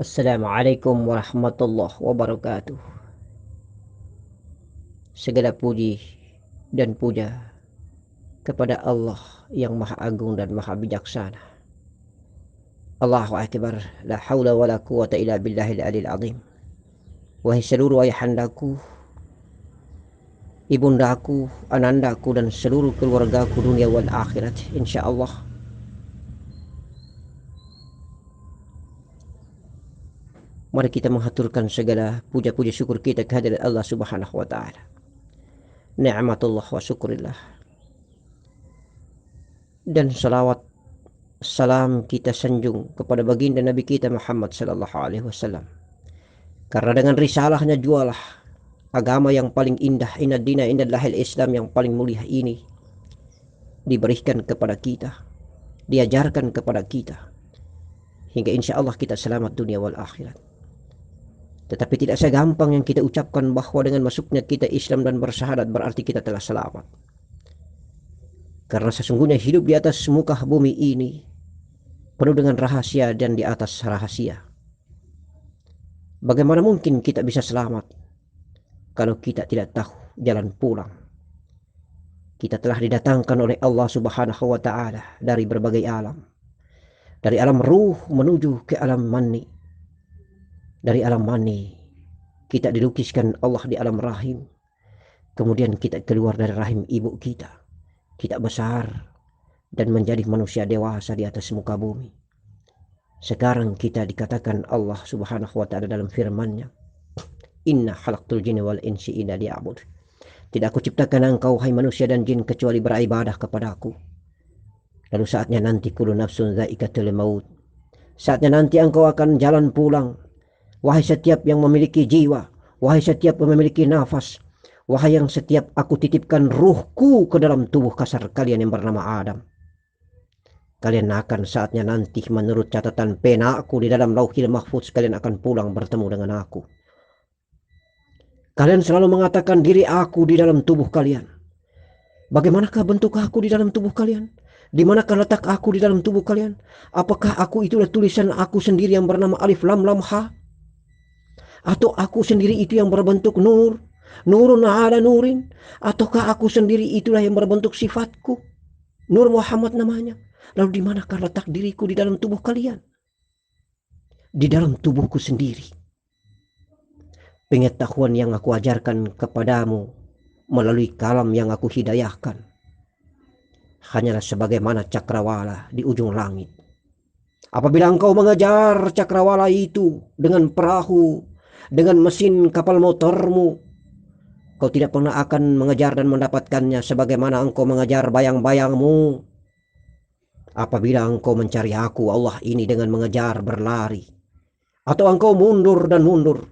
Assalamualaikum warahmatullahi wabarakatuh. Segala puji dan puja kepada Allah yang Maha Agung dan Maha Bijaksana. Allahu Akbar, la haula wa la quwata illa billahil alil azim. Wahai seluruh ayahandaku, ibundaku, anandaku, dan seluruh keluargaku dunia wal akhirat, insyaallah mari kita menghaturkan segala puja-puji syukur kita kehadirat Allah Subhanahu wa taala. Ni'matullah wa syukurillah. Dan salawat salam kita sanjung kepada baginda Nabi kita Muhammad sallallahu alaihi wasallam. Karena dengan risalahnya jualah agama yang paling indah, inna dina indallahil Islam, yang paling mulia ini diberikan kepada kita, diajarkan kepada kita, hingga insya Allah kita selamat dunia wal akhirat. Tetapi tidak segampang yang kita ucapkan bahwa dengan masuknya kita Islam dan bersyahadat berarti kita telah selamat. Karena sesungguhnya hidup di atas muka bumi ini penuh dengan rahasia dan di atas rahasia. Bagaimana mungkin kita bisa selamat kalau kita tidak tahu jalan pulang? Kita telah didatangkan oleh Allah Subhanahu wa taala dari berbagai alam. Dari alam ruh menuju ke alam mani. Dari alam mani kita dilukiskan Allah di alam rahim. Kemudian kita keluar dari rahim ibu kita. Kita besar dan menjadi manusia dewasa di atas muka bumi. Sekarang kita dikatakan Allah Subhanahu wa taala dalam firman-Nya, "Inna khalaqtul jinna wal insi illa liya'bud." Tidak aku ciptakan engkau hai manusia dan jin kecuali beribadah kepadaku. Lalu saatnya nanti kullu nafsun dha'iqatul maut. Saatnya nanti engkau akan jalan pulang. Wahai setiap yang memiliki jiwa, wahai setiap yang memiliki nafas, wahai yang setiap aku titipkan ruhku ke dalam tubuh kasar kalian yang bernama Adam. Kalian akan saatnya nanti menurut catatan penaku di dalam lauhil mahfuz, kalian akan pulang bertemu dengan aku. Kalian selalu mengatakan diri aku di dalam tubuh kalian. Bagaimanakah bentuk aku di dalam tubuh kalian? Di manakah letak aku di dalam tubuh kalian? Apakah aku itulah tulisan aku sendiri yang bernama alif lam lam ha? Atau aku sendiri itu yang berbentuk nur, nurun ala nurin? Ataukah aku sendiri itulah yang berbentuk sifatku, Nur Muhammad namanya? Lalu di manakah letak diriku di dalam tubuh kalian? Di dalam tubuhku sendiri. Pengetahuan yang aku ajarkan kepadamu melalui kalam yang aku hidayahkan hanyalah sebagaimana cakrawala di ujung langit. Apabila engkau mengejar cakrawala itu dengan perahu, dengan mesin kapal motormu, kau tidak pernah akan mengejar dan mendapatkannya sebagaimana engkau mengejar bayang-bayangmu. Apabila engkau mencari aku, Allah ini, dengan mengejar berlari, atau engkau mundur dan mundur,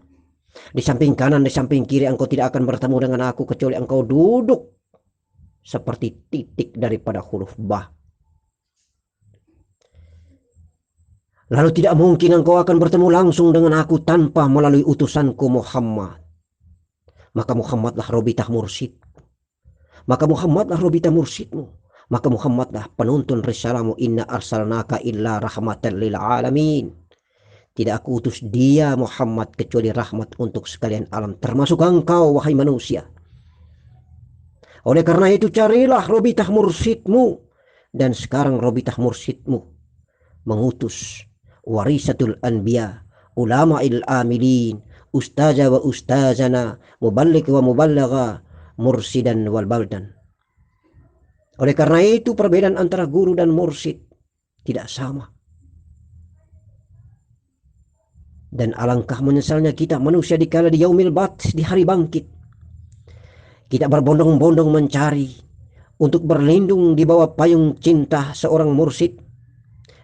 di samping kanan, di samping kiri, engkau tidak akan bertemu dengan aku kecuali engkau duduk seperti titik daripada huruf ba. Lalu tidak mungkin engkau akan bertemu langsung dengan aku tanpa melalui utusanku Muhammad. Maka Muhammadlah Robitah Mursyid. Maka Muhammadlah Robitah Mursyidmu. Maka Muhammadlah penuntun risalahmu. Inna arsalnaka illa rahmatan lil alamin. Tidak aku utus dia Muhammad kecuali rahmat untuk sekalian alam, termasuk engkau wahai manusia. Oleh karena itu carilah Robitah Mursyidmu. Dan sekarang Robitah Mursyidmu mengutus warisatul anbiya, ulama'il amilin, ustaza wa ustazana, muballigh wa muballigha, mursidan wal baldan. Oleh karena itu perbedaan antara guru dan mursyid tidak sama. Dan alangkah menyesalnya kita manusia dikala di yaumil bats, di hari bangkit, kita berbondong-bondong mencari untuk berlindung di bawah payung cinta seorang mursyid,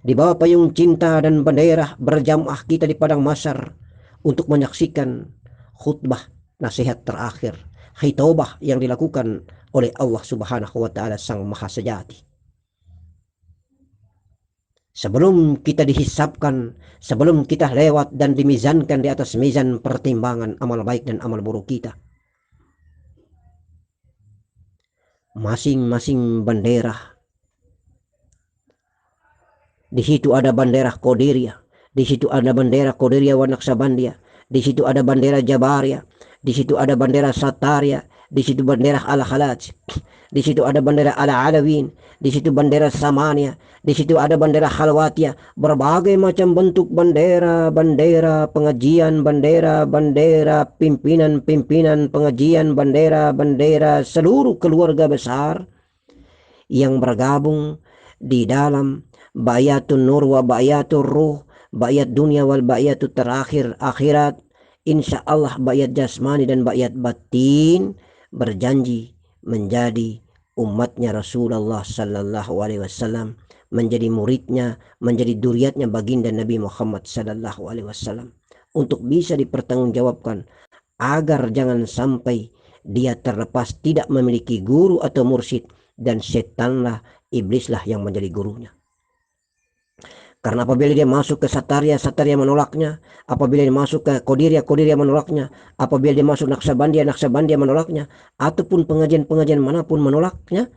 di bawah payung cinta dan bendera berjamaah kita di padang mahsyar untuk menyaksikan khutbah nasihat terakhir, khitobah yang dilakukan oleh Allah Subhanahu wa taala Sang Maha Sejati. Sebelum kita dihisapkan, sebelum kita lewat dan dimizankan di atas mizan pertimbangan amal baik dan amal buruk kita. Masing-masing bendera. Di situ ada bendera Qadiriyah, di situ ada bendera Qadiriyah wa Naqsabandiyah, di situ ada bendera Jabariyah, di situ ada bendera Satariyah, di situ bendera Al-Khalaj, di situ ada bendera Al-Alawin, di situ bendera Samania, di situ ada bendera Khalwatiyah, berbagai macam bentuk bendera, bendera pengajian, bendera pimpinan-pimpinan pengajian, bendera seluruh keluarga besar yang bergabung di dalam Bayatul Nur wa Bayatul Ruh, bayat dunia wal bayatul terakhir akhirat, insya Allah bayat jasmani dan bayat batin, berjanji menjadi umatnya Rasulullah Sallallahu Alaihi Wasallam, menjadi muridnya, menjadi duriatnya baginda Nabi Muhammad Sallallahu Alaihi Wasallam, untuk bisa dipertanggungjawabkan agar jangan sampai dia terlepas tidak memiliki guru atau mursyid, dan setanlah, iblislah yang menjadi gurunya. Karena apabila dia masuk ke Satarya menolaknya, apabila dia masuk ke Qadiriyah menolaknya, apabila dia masuk Naqsabandiyah menolaknya, ataupun pengajian-pengajian manapun menolaknya,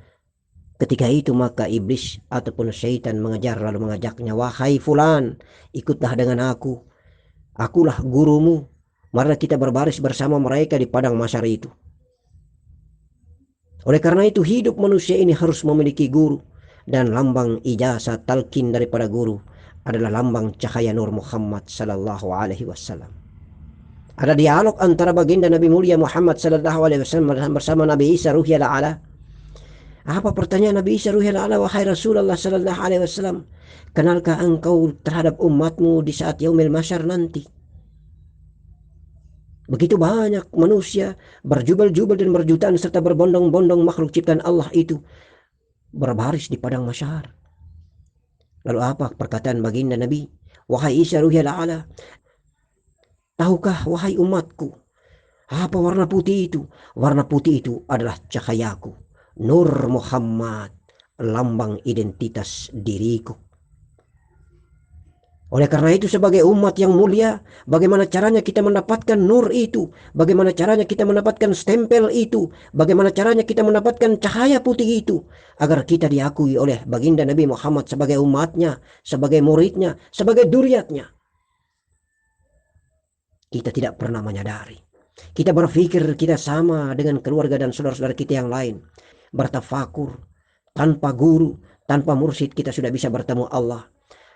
ketika itu maka iblis ataupun syaitan mengejar lalu mengajaknya, wahai fulan, ikutlah dengan akulah gurumu, marilah kita berbaris bersama mereka di padang mahsyar itu. Oleh karena itu hidup manusia ini harus memiliki guru, dan lambang ijazah talqin daripada guru adalah lambang cahaya Nur Muhammad Sallallahu Alaihi Wasallam. Ada dialog antara baginda Nabi mulia Muhammad Sallallahu Alaihi Wasallam bersama Nabi Isa Ruhiyal A'la. Apa pertanyaan Nabi Isa Ruhiyal A'la? Wahai Rasulullah Sallallahu Alaihi Wasallam, kenalkah engkau terhadap umatmu di saat yaumil mahsyar nanti? Begitu banyak manusia berjubel-jubel dan berjutaan serta berbondong-bondong makhluk ciptaan Allah itu berbaris di padang mahsyar. Lalu apa perkataan baginda Nabi? Wahai Isa Ruhiyal A'la, tahukah wahai umatku apa warna putih itu? Warna putih itu adalah cahayaku, Nur Muhammad, lambang identitas diriku. Oleh karena itu sebagai umat yang mulia, bagaimana caranya kita mendapatkan nur itu? Bagaimana caranya kita mendapatkan stempel itu? Bagaimana caranya kita mendapatkan cahaya putih itu? Agar kita diakui oleh baginda Nabi Muhammad sebagai umatnya, sebagai muridnya, sebagai duriatnya. Kita tidak pernah menyadari. Kita berpikir kita sama dengan keluarga dan saudara-saudara kita yang lain. Bertafakur, tanpa guru, tanpa mursyid kita sudah bisa bertemu Allah.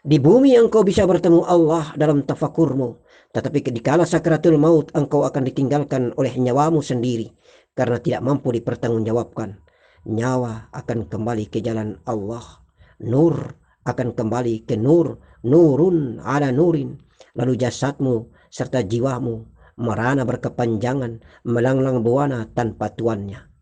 Di bumi engkau bisa bertemu Allah dalam tafakurmu, tetapi dikala sakratul maut engkau akan ditinggalkan oleh nyawamu sendiri karena tidak mampu dipertanggungjawabkan. Nyawa akan kembali ke jalan Allah, nur akan kembali ke nur, nurun ala nurin, lalu jasadmu serta jiwamu merana berkepanjangan, melanglang buana tanpa tuannya.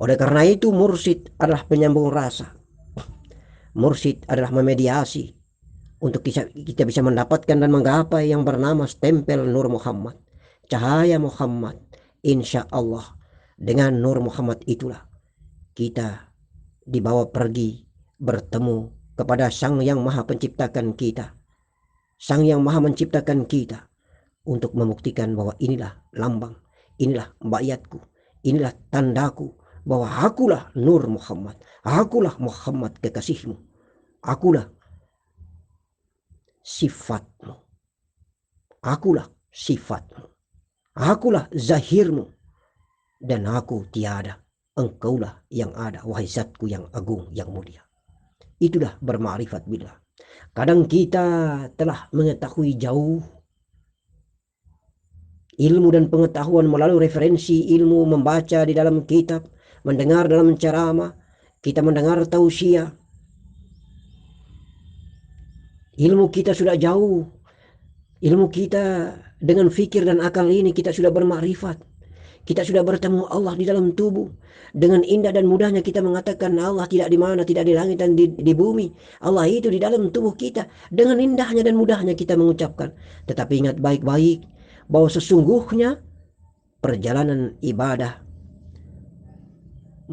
Oleh karena itu mursyid adalah penyambung rasa. Mursyid adalah memediasi untuk kita bisa mendapatkan dan menggapai yang bernama stempel Nur Muhammad, cahaya Muhammad. Insya Allah dengan Nur Muhammad itulah kita dibawa pergi bertemu kepada Sang Yang Maha Penciptakan kita, Sang Yang Maha Menciptakan kita, untuk membuktikan bahwa inilah lambang, inilah bayatku, inilah tandaku, bahwa akulah Nur Muhammad, akulah Muhammad kekasihmu, akulah sifatmu, akulah sifatmu, akulah zahirmu, dan aku tiada, engkaulah yang ada, wahai zatku yang agung, yang mulia. Itulah bermakrifat billah. Kadang kita telah mengetahui jauh ilmu dan pengetahuan melalui referensi ilmu, membaca di dalam kitab, mendengar dalam ceramah, kita mendengar tausiah. Ilmu kita sudah jauh. Ilmu kita dengan fikir dan akal ini kita sudah bermakrifat. Kita sudah bertemu Allah di dalam tubuh. Dengan indah dan mudahnya kita mengatakan Allah tidak di mana, tidak di langit dan di bumi. Allah itu di dalam tubuh kita. Dengan indahnya dan mudahnya kita mengucapkan. Tetapi ingat baik-baik bahwa sesungguhnya perjalanan ibadah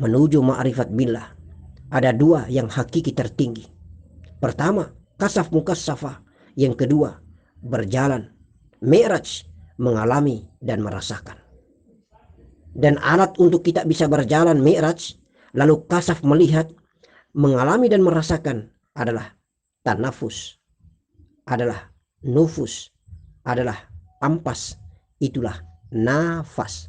menuju ma'rifat billah ada dua yang hakiki tertinggi. Pertama, kasaf mukassafah. Yang kedua, berjalan mi'raj, mengalami dan merasakan. Dan alat untuk kita bisa berjalan mi'raj, lalu kasaf melihat, mengalami dan merasakan adalah tanafus, adalah nufus, adalah ampas, itulah nafas.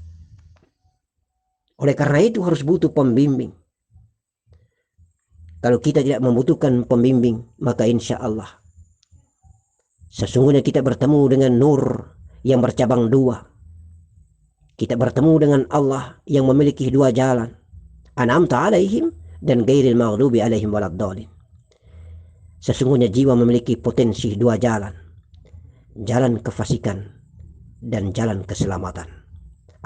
Oleh karena itu harus butuh pembimbing. Kalau kita tidak membutuhkan pembimbing, maka insya Allah sesungguhnya kita bertemu dengan nur yang bercabang dua. Kita bertemu dengan Allah yang memiliki dua jalan. An'amta alaihim dan ghairil maghdubi alaihim waladdallin. Sesungguhnya jiwa memiliki potensi dua jalan. Jalan kefasikan dan jalan keselamatan.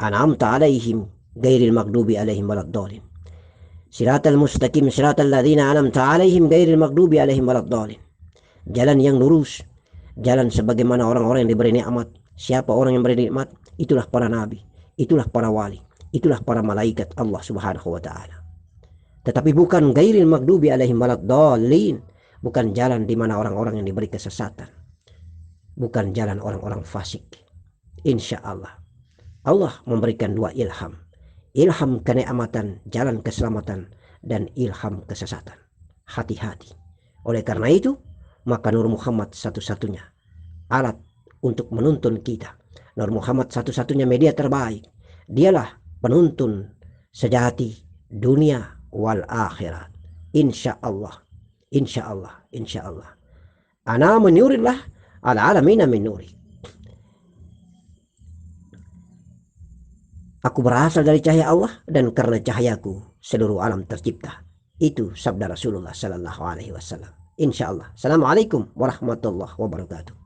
An'amta alaihim ghairil maghdubi alaihim waladdallin. Siratal mustaqim siratal ladzina an'amta alaihim ghairil maghdubi alaihim waladdallin. Jalan yang lurus, jalan sebagaimana orang-orang yang diberi nikmat. Siapa orang yang beri nikmat? Itulah para nabi, itulah para wali, itulah para malaikat Allah Subhanahu wa taala. Tetapi bukan ghairil maghdubi alaihim waladdallin, bukan jalan di mana orang-orang yang diberi kesesatan. Bukan jalan orang-orang fasik. Insya Allah Allah memberikan dua ilham. Ilham kenikmatan, jalan keselamatan, dan ilham kesesatan. Hati-hati. Oleh karena itu, maka Nur Muhammad satu-satunya alat untuk menuntun kita. Nur Muhammad satu-satunya media terbaik. Dialah penuntun sejati dunia wal akhirat. Insya Allah. Insya Allah. Insya Allah. Ana menyurillah ala alamina min nuri. Aku berasal dari cahaya Allah dan karena cahayaku seluruh alam tercipta. Itu sabda Rasulullah sallallahu alaihi wasallam. Insya Allah. Assalamualaikum warahmatullahi wabarakatuh.